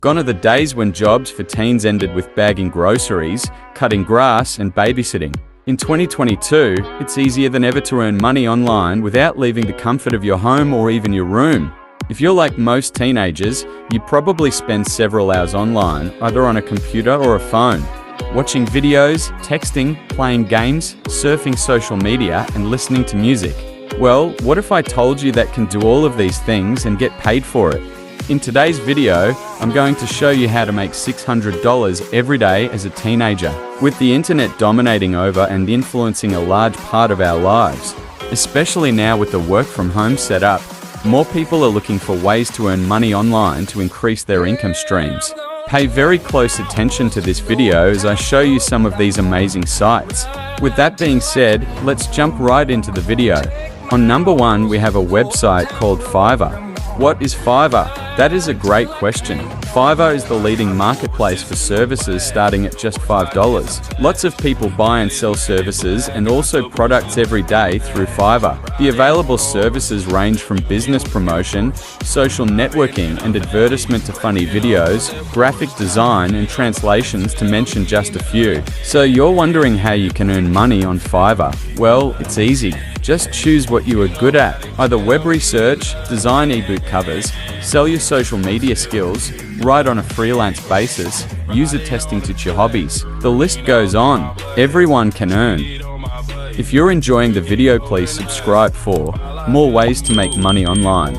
Gone are the days when jobs for teens ended with bagging groceries, cutting grass, and babysitting. In 2022, it's easier than ever to earn money online without leaving the comfort of your home or even your room. If you're like most teenagers, you probably spend several hours online, either on a computer or a phone, watching videos, texting, playing games, surfing social media, and listening to music. Well, what if I told you that can do all of these things and get paid for it? In today's video, I'm going to show you how to make $600 every day as a teenager. With the internet dominating over and influencing a large part of our lives, especially now with the work from home setup, more people are looking for ways to earn money online to increase their income streams. Pay very close attention to this video as I show you some of these amazing sites. With that being said, let's jump right into the video. On number 1, we have a website called Fiverr. What is Fiverr? That is a great question. Fiverr is the leading marketplace for services starting at just $5. Lots of people buy and sell services and also products every day through Fiverr. The available services range from business promotion, social networking and advertisement to funny videos, graphic design and translations to mention just a few. So you're wondering how you can earn money on Fiverr? Well, it's easy. Just choose what you are good at. Either web research, design ebook covers, sell your social media skills, write on a freelance basis, user testing to your hobbies. The list goes on. Everyone can earn. If you're enjoying the video, please subscribe for more ways to make money online.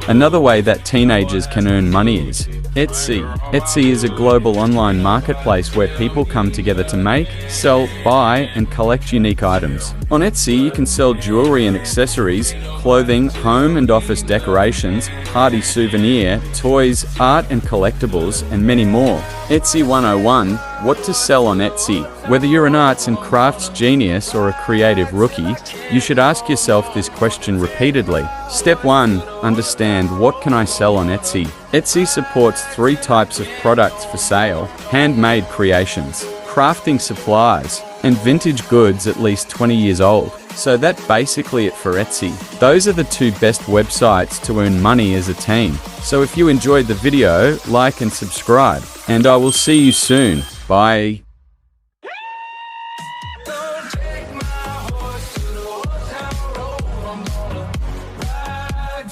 Another way that teenagers can earn money is Etsy. Etsy is a global online marketplace where people come together to make, sell, buy, and collect unique items. On Etsy, you can sell jewelry and accessories, clothing, home and office decorations, party souvenir, toys, art and collectibles, and many more. Etsy 101, what to sell on Etsy. Whether you're an arts and crafts genius or a creative rookie, you should ask yourself this question repeatedly. Step 1, understand what can I sell on Etsy. Etsy supports 3 types of products for sale: handmade creations, crafting supplies, and vintage goods at least 20 years old. So that's basically it for Etsy. Those are the 2 best websites to earn money as a teen. So if you enjoyed the video, like and subscribe, and I will see you soon. Bye.